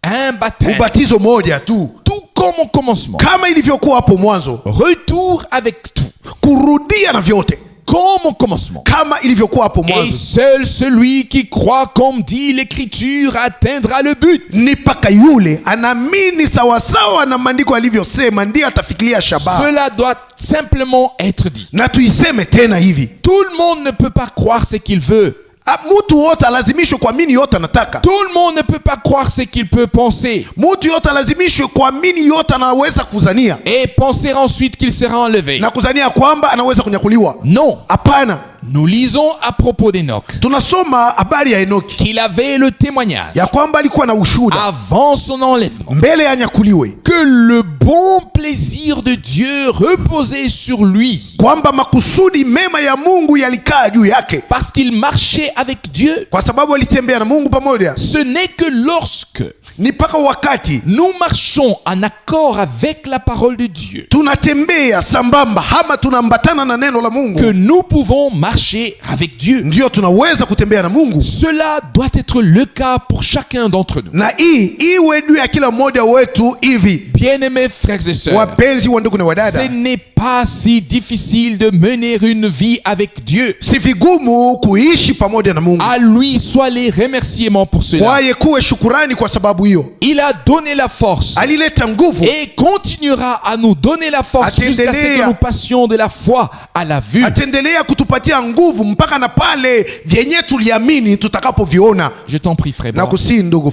un baptême, ubatizo moja tu, tout comme au commencement, kama ilivyokuwa hapo mwanzo, retour avec tout kurudia na vyote comme au commencement. kama ilivyokuwa hapo Et mwanzo. seul celui qui croit comme dit l'Écriture atteindra le but. Ni paka yule anaamini sawasawa na maandiko alivyosema ndiye atafikiria shabaha. Cela doit simplement être dit. Na tuiseme tena hivi, Tout le monde ne peut pas croire ce qu'il veut. mtu wote alazimishwe kuamini yote anataka. Tout le monde ne peut pas croire ce qu'il peut penser. Mtu yote alazimishwe kuamini yote anaweza kuzania, Et penser ensuite qu'il sera enlevé. na kuzania kwamba anaweza kunyakuliwa. Non. Hapana. Nous lisons à propos d'Enoch Tunasoma habari ya Enoki qu'il avait le témoignage ya kwamba alikuwa na ushuhuda avant son enlèvement mbele ya nyakuliwe, que le bon plaisir de Dieu reposait sur lui kwamba makusudi mema ya Mungu yalikaa juu yake, parce qu'il marchait avec Dieu. kwa sababu alitembea na Mungu pamoja. Ce n'est que lorsque Ni mpaka wakati nous marchons en accord avec la parole de Dieu tunatembea sambamba ama tunaambatana na neno la Mungu que nous pouvons marcher avec Dieu. ndio tunaweza kutembea na Mungu. Cela doit être le cas pour chacun d'entre nous. Na hii iwe juu ya kila mmoja wetu hivi. Bien-aimés frères et sœurs, Wapenzi wa ndugu na ce wadada, n'est pas si difficile de mener une vie avec Dieu. si vigumu kuishi pamoja na Mungu. À lui soient les remerciements pour cela. Kwaye kuwe shukurani kwa sababu hiyo. Il a donné la force Alileta nguvu et continuera à nous donner la force jusqu'à ce que nous passions de la foi à la vue. Atendelea kutupatia nguvu mpaka na pale vyenye tuliamini tutakapoviona. Je t'en prie, frère. Na kusi ndugu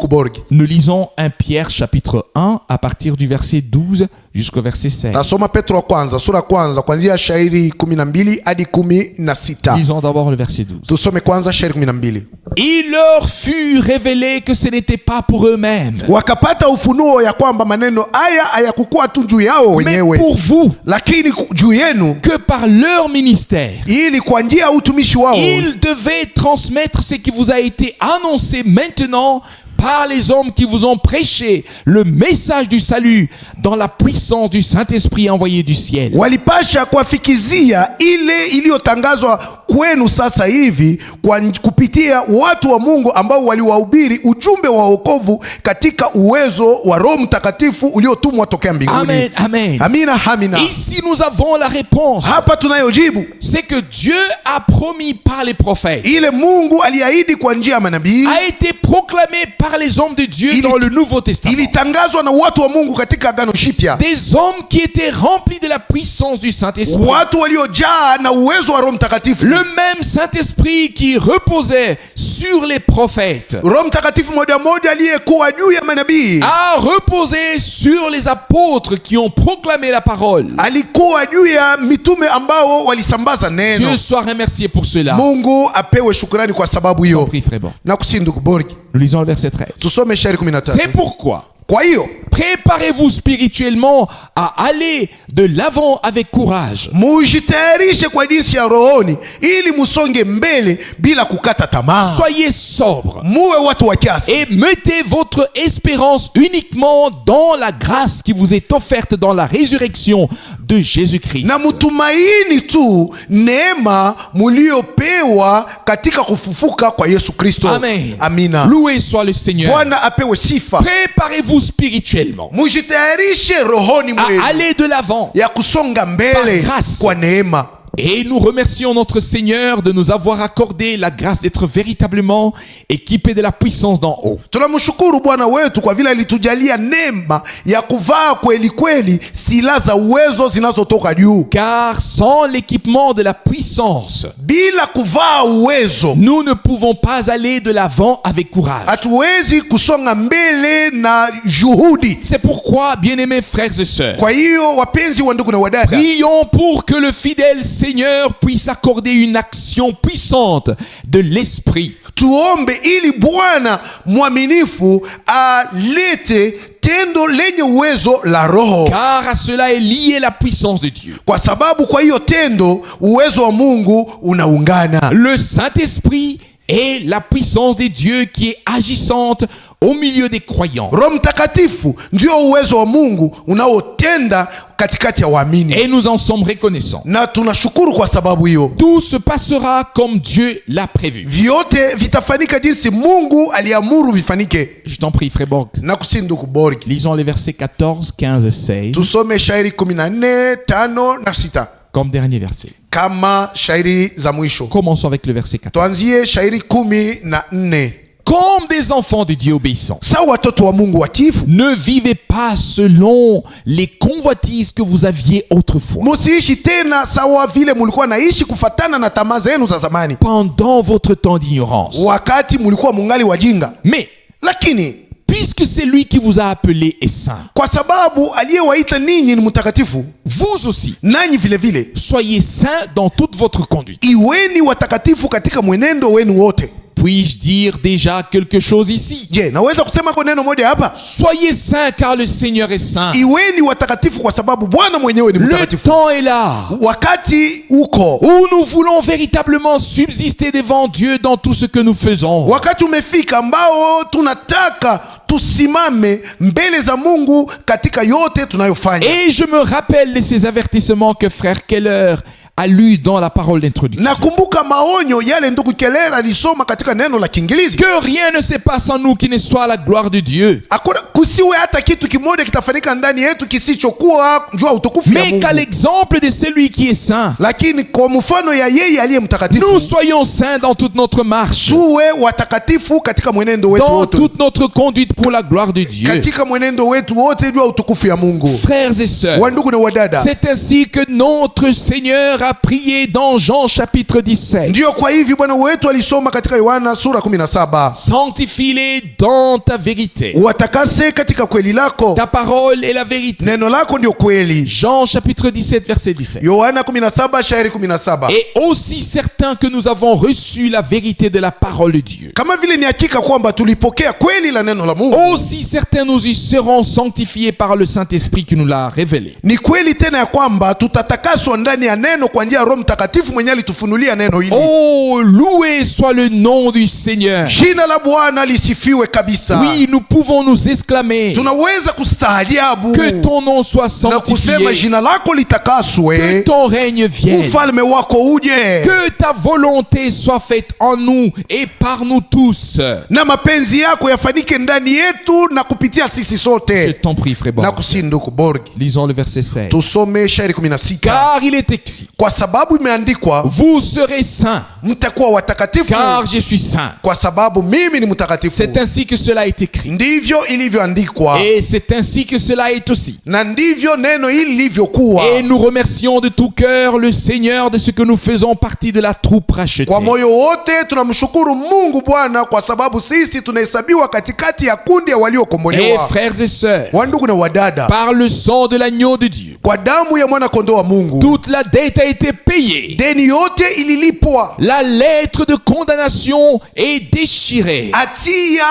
Borgi. Nous lisons 1 Pierre chapitre 1 à partir du verset 12 jusqu'au verset 16. Nasoma Petro wa kwanza sura kwanza kuanzia shairi 12 hadi 16. Lisons d'abord le verset 12. Tusome kwanza shairi 12. Il leur fut révélé que ce n'était pas pour eux-mêmes, Wakapata ufunuo ya kwamba maneno haya hayakukuwa tu juu yao mais wenyewe, pour vous, lakini juu yenu, que par leur ministère, ili kwa njia ya utumishi wao ils devaient transmettre ce qui vous a été annoncé maintenant par les hommes qui vous ont prêché le message du salut dans la puissance du Saint-Esprit envoyé du ciel. walipasha kuwafikizia ile iliyotangazwa kwenu sasa hivi kwa kupitia watu wa Mungu ambao waliwahubiri ujumbe wa wokovu katika uwezo wa Roho Mtakatifu uliotumwa tokea mbinguni. Amen, amen. Amina, amina. Ici nous avons la réponse. Hapa tunayojibu, C'est que Dieu a promis par les prophètes, ile Mungu aliahidi kwa njia ya manabii, a été proclamé par les hommes de Dieu dans le Nouveau Testament. ilitangazwa na watu wa Mungu katika Agano Jipya, Des hommes qui étaient remplis de la puissance du Saint-Esprit. watu waliojaa na uwezo wa Roho Mtakatifu. Le même Saint-Esprit qui reposait sur les prophètes Roho Mtakatifu moja moja aliyekuwa juu ya manabii a reposé sur les apôtres qui ont proclamé la parole. alikuwa juu ya mitume ambao walisambaza neno. Dieu soit remercié pour cela. Mungu apewe shukrani kwa sababu hiyo. Prie, frère Bon. Na kusi ndugu Borgi, Nous lisons le verset 13. tusome shairi 13. C'est pourquoi Kwa hiyo préparez-vous spirituellement à aller de l'avant avec courage. mujitayarishe kwa jinsi ya rohoni ili musonge mbele bila kukata tamaa. Soyez sobre Muwe watu wa kiasi et mettez votre espérance uniquement dans la grâce qui vous est offerte dans la résurrection de Jésus-Christ. na mutumaini tu neema muliopewa katika kufufuka kwa Yesu Kristo. Amen. Amina. Loué soit le Seigneur. Bwana apewe sifa. Préparez-vous spirituellement Mujitayarishe rohoni à mwenu aller de l'avant ya kusonga Par mbele grâce. kwa neema Et nous remercions notre Seigneur de nous avoir accordé la grâce d'être véritablement équipés de la puissance d'en haut. Tunamshukuru Bwana wetu kwa vile alitujalia neema ya kuvaa kweli kweli silaha za uwezo zinazotoka juu. Car sans l'équipement de la puissance, bila kuvaa uwezo, nous ne pouvons pas aller de l'avant avec courage. Hatuwezi kusonga mbele na juhudi. C'est pourquoi, bien-aimés frères et sœurs, kwa hiyo wapenzi wa ndugu na wadada, prions pour que le fidèle Seigneur puisse accorder une action puissante de l'esprit. Tuombe ili Bwana mwaminifu alete tendo lenye uwezo la roho. Car à cela est liée la puissance de Dieu. Kwa sababu kwa hiyo tendo uwezo wa Mungu unaungana. Le Saint-Esprit est la puissance de Dieu qui est agissante au milieu des croyants. Roho Mtakatifu ndio uwezo wa Mungu unaotenda katikati ya waamini. Et nous en sommes reconnaissants. Na tunashukuru kwa sababu hiyo. Tout se passera comme Dieu l'a prévu. Vyote vitafanyika jinsi Mungu aliamuru vifanike. Je t'en prie, frère Borg. Nakusihi ndugu Borg. Lisons les versets 14, 15 et 16. Tusome shairi 14, 5 na 6. Comme dernier verset. Kama shairi za mwisho. Commençons avec le verset 14. Tuanzie shairi 14. Comme des enfants de Dieu obéissants, sawa watoto wa Mungu watiifu, ne vivez pas selon les convoitises que vous aviez autrefois. Musiishi tena sawa vile mulikuwa naishi kufatana na tamaa zenu za zamani. Pendant votre temps d'ignorance. Wakati mulikuwa mungali wajinga. Mais lakini puisque c'est lui qui vous a appelé est saint, kwa sababu aliyewaita ninyi ni mtakatifu, vous aussi nanyi vile vile soyez saints dans toute votre conduite. Iweni watakatifu katika mwenendo wenu wote. Puis-je dire déjà quelque chose ici? Je, naweza kusema kwa neno moja hapa? Soyez saints car le Seigneur est saint. Iweni watakatifu kwa sababu Bwana mwenyewe ni mtakatifu. Le temps est là. Wakati uko. Où nous voulons véritablement subsister devant Dieu dans tout ce que nous faisons. Wakati umefika ambao tunataka tusimame mbele za Mungu katika yote tunayofanya. Et je me rappelle de ces avertissements que frère Keller a lu dans la parole d'introduction. Nakumbuka maonyo yale ndugu Keller alisoma katika neno la Kiingereza. Que rien ne se passe en nous qui ne soit la gloire de Dieu. Hakuna kusiwe hata kitu kimoja kitafanyika ndani yetu kisichokuwa jua utukufu ya Mungu. Mais qu'à l'exemple de celui qui est saint, lakini kwa mfano ya yeye aliye mtakatifu, nous soyons saints dans toute notre marche. Tuwe watakatifu katika mwenendo wetu wote. Dans toute notre conduite pour la gloire de Dieu. Katika mwenendo wetu wote jua utukufu ya Mungu. Frères et sœurs, wandugu na wadada, c'est ainsi que notre Seigneur a prié dans Jean chapitre 17. Ndio kwa hivi Bwana wetu alisoma katika Yohana sura 17. Sanctifie-les dans ta vérité. Watakase katika kweli lako. Ta parole est la vérité. Neno lako ndio kweli. Jean chapitre 17 verset 17. Yohana 17 shairi 17. Et aussi certain que nous avons reçu la vérité de la parole de Dieu. Kama vile ni hakika kwamba tulipokea kweli la neno la Mungu. Aussi certain nous y serons sanctifiés par le Saint-Esprit qui nous l'a révélé. Ni kweli tena ya kwamba tutatakaswa ndani ya neno kwa njia ya Roho Mtakatifu mwenye alitufunulia neno hili. Oh, loué soit le nom du Seigneur. Jina la Bwana lisifiwe kabisa. Oui, nous pouvons nous exclamer. Tunaweza kustaajabu. Que ton nom soit sanctifié. Na kusema jina lako litakaswe. Que ton règne vienne. Ufalme wako uje. Que ta volonté soit faite en nous et par nous tous. Na mapenzi yako yafanyike ndani yetu na kupitia sisi sote. Je t'en prie, frère Borg. Na kusinduku Borg. Lisons le verset 16. Tusome shairi 16. Car il est écrit. Kwa sababu imeandikwa, vous serez saints. Mtakuwa watakatifu. Car je suis saint. Kwa sababu mimi ni mtakatifu. C'est ainsi que cela est écrit. Ndivyo ilivyoandikwa. Et c'est ainsi que cela est aussi. Na ndivyo neno hili lilivyokuwa. Et nous remercions de tout cœur le Seigneur de ce que nous faisons partie de la troupe rachetée. Kwa moyo wote tunamshukuru Mungu Bwana kwa sababu sisi tunahesabiwa katikati ya kundi ya waliokombolewa. Et frères et sœurs, wandugu na wadada, par le sang de l'agneau de Dieu, kwa damu ya mwana kondoo wa Mungu, toute la dette a été payée. Deni yote ililipwa. La lettre de condamnation est déchirée. Hatia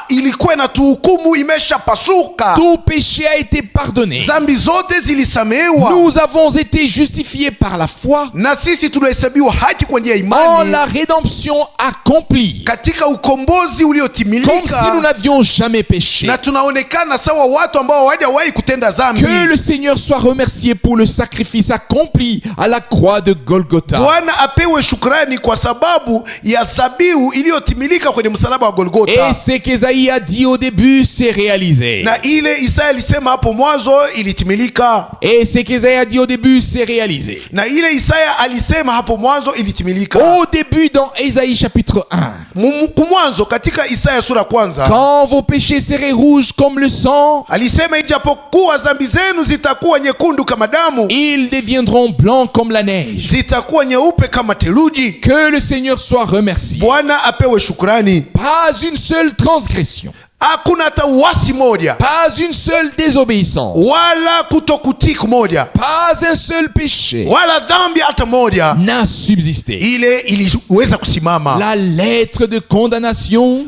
ilikuwa na tuhukumu imeshapasuka. Tout péché a été pardonné. Zambi zote zilisamehewa. Nous avons été justifiés par la foi. Na sisi tunahesabiwa haki kwa njia ya imani. En la rédemption accomplie. Katika ukombozi uliotimilika. Comme si nous n'avions jamais péché. Na tunaonekana sawa watu ambao hawajawahi kutenda dhambi. Que le Seigneur soit remercié pour le sacrifice accompli à la croix de Golgotha. Bwana apewe shukrani kwa sababu ya zabihu iliyotimilika kwenye msalaba wa Golgotha. Et ce qu'Ésaïe a dit au début s'est réalisé. Na ile Isaya alisema hapo mwanzo ilitimilika. Et ce qu'Ésaïe a dit au début s'est réalisé. Na ile Isaya alisema hapo mwanzo ilitimilika. Au début dans Ésaïe chapitre 1. Kumwanzo katika Isaya sura kwanza. Quand vos péchés seraient rouges comme le sang, alisema ijapokuwa dhambi zenu zitakuwa nyekundu kama damu, ils deviendront blancs comme la neige. Zitakuwa nyeupe kama theluji. Que le Seigneur soit remercié. Bwana apewe shukrani. Pas une seule transgression. Hakuna hata uasi moja. Pas une seule désobéissance. Wala kutokutii moja. Pas un seul péché. Wala dhambi hata moja n'a subsisté. Ile iliweza kusimama. La lettre de condamnation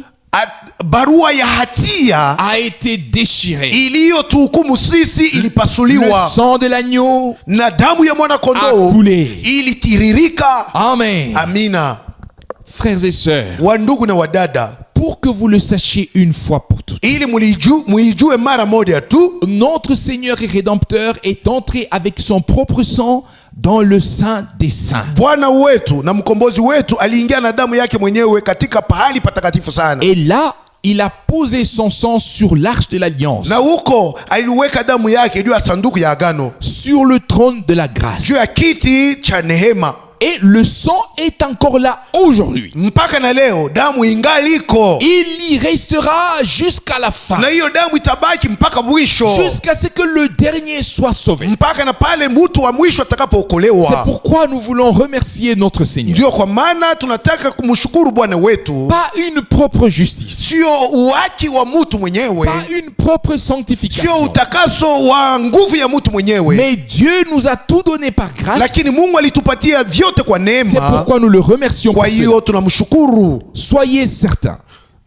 barua ya hatia a été déchirée. Iliyotuhukumu sisi ilipasuliwa. Le sang de l'agneau na damu ya mwana kondoo a coulé. Ilitiririka. Amen. Amina. Frères et sœurs, wandugu na wadada, pour que vous le sachiez une fois pour toutes, ili muijue mara moja tu, notre Seigneur et Rédempteur est entré avec son propre sang dans le Saint des Saints. Bwana wetu na mkombozi wetu aliingia na damu yake mwenyewe katika pahali patakatifu sana. Et là, il a posé son sang sur l'arche de l'alliance. Na huko aliweka damu yake juu ya sanduku ya agano, sur le trône de la grâce. Juu ya kiti cha neema. Et le sang est encore là aujourd'hui. Mpaka na leo damu ingaliko. Il y restera jusqu'à la fin. Na hiyo damu itabaki mpaka mwisho. Jusqu'à ce que le dernier soit sauvé. Mpaka na pale mtu wa mwisho atakapookolewa. C'est pourquoi nous voulons remercier notre Seigneur. Ndio kwa maana tunataka kumshukuru Bwana wetu. Pas une propre justice. Sio uhaki wa mtu mwenyewe. Pas une propre sanctification. Sio utakaso wa nguvu ya mtu mwenyewe. Mais Dieu nous a tout donné par grâce. Lakini Mungu alitupatia vyote kwa neema. C'est pourquoi nous le remercions pour cela. Tunamshukuru. Soyez certains.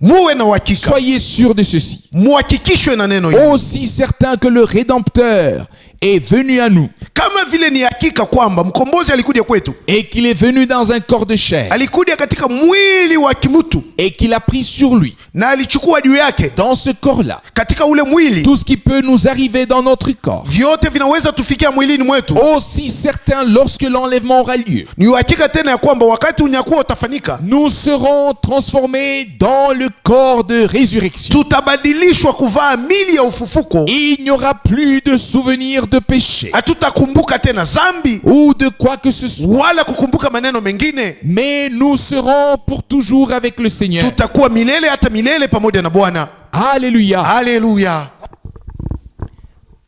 Muwe na hakika. Soyez sûrs de ceci. Muhakikishwe na neno hili. Aussi certain que le Rédempteur est venu à nous. Kama vile ni hakika kwamba mkombozi alikuja kwetu. Et qu'il est venu dans un corps de chair. Alikuja katika mwili wa kimutu. Et qu'il a pris sur lui. Na alichukua juu yake. Dans ce corps-là. Katika ule mwili. Tout ce qui peut nous arriver dans notre corps. Vyote vinaweza tufikia mwilini mwetu. Aussi certain lorsque l'enlèvement aura lieu. Ni hakika tena ya kwamba wakati unyakuo utafanyika. Nous serons transformés dans le corps de résurrection. Tutabadilishwa kuvaa mili ya ufufuko. Il n'y aura plus de souvenirs de péché. Hatutakumbuka tena zambi. Ou de quoi que ce soit. Wala kukumbuka maneno mengine. Mais nous serons pour toujours avec le Seigneur. Tutakuwa milele hata milele pamoja na Bwana. Alléluia. Alléluia.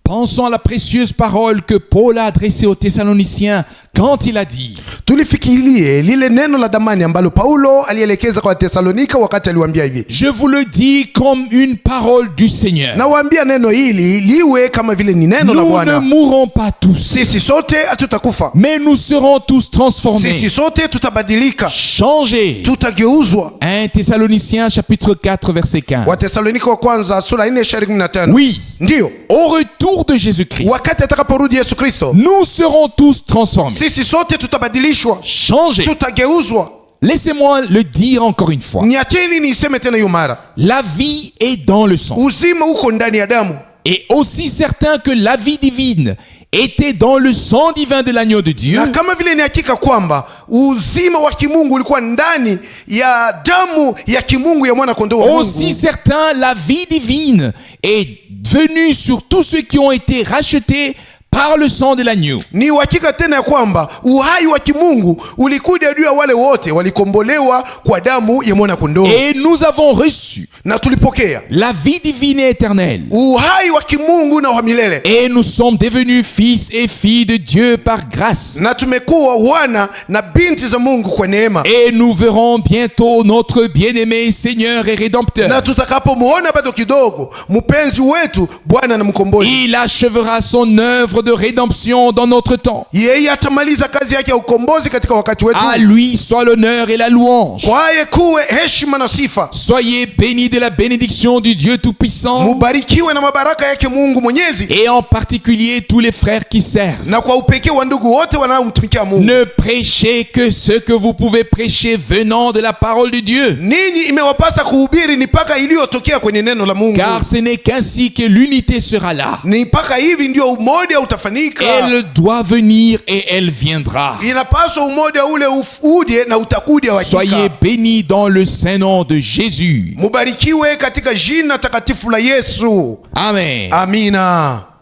Pensons à la précieuse parole que Paul a adressée aux Thessaloniciens quand il a dit. Tulifikirie lile neno la damani ambalo Paulo alielekeza kwa Thessalonika wakati aliwaambia hivi. Je vous le dis comme une parole du Seigneur. Nawaambia neno hili liwe kama vile ni neno la Bwana. Nous ne mourrons pas tous. Sisi sote hatutakufa. Mais nous serons tous transformés. Sisi sote tutabadilika. Changés. Tutageuzwa. 1 Thessaloniciens chapitre 4 verset 15. Wa Thessalonika wa kwanza sura 4:15. Oui. Ndio. Au retour de Jésus-Christ. Wakati atakaporudi Yesu Kristo. Nous serons tous transformés. Sisi sote tutabadilishwa. Changés. Tutageuzwa. Laissez-moi le dire encore une fois. Niacheni niseme tena hiyo mara. La vie est dans le sang. Uzima uko ndani ya damu. Et aussi certain que la vie divine était dans le sang divin de l'agneau de Dieu. Na kama vile ni hakika kwamba uzima wa kimungu ulikuwa ndani ya damu ya kimungu ya mwana kondoo wa Mungu. Aussi certain la vie divine est venue sur tous ceux qui ont été rachetés par le sang de l'agneau. Ni hakika tena kwamba uhai wa kimungu ulikuja juu ya wale wote walikombolewa kwa damu ya mwana kondoo. Et nous avons reçu na tulipokea la vie divine et éternelle. Uhai wa kimungu na wa milele. Et nous sommes devenus fils et filles de Dieu par grâce. Na tumekuwa wana na binti za Mungu kwa neema. Et nous verrons bientôt notre bien-aimé Seigneur et Rédempteur. Na tutakapomuona bado kidogo mpenzi wetu Bwana na mkombozi. Il achèvera son œuvre de rédemption dans notre temps. Yeye atamaliza kazi yake ya ukombozi katika wakati wetu. À lui soit l'honneur et la louange. Kwaye kuwe heshima na sifa. Soyez bénis de la bénédiction du Dieu Tout-Puissant. Mubarikiwe na mabaraka yake Mungu Mwenyezi. Et en particulier tous les frères qui servent. Na kwa upekee wa ndugu wote wanaomtumikia Mungu. Ne prêchez que ce que vous pouvez prêcher venant de la parole de Dieu. Ninyi imewapasa kuhubiri ni paka iliyotokea kwenye neno la Mungu. Car ce n'est qu'ainsi que l'unité sera là. Ni paka hivi ndio umoja Elle doit venir et elle viendra. Soyez bénis dans le saint nom de Jésus. Amen. Amina.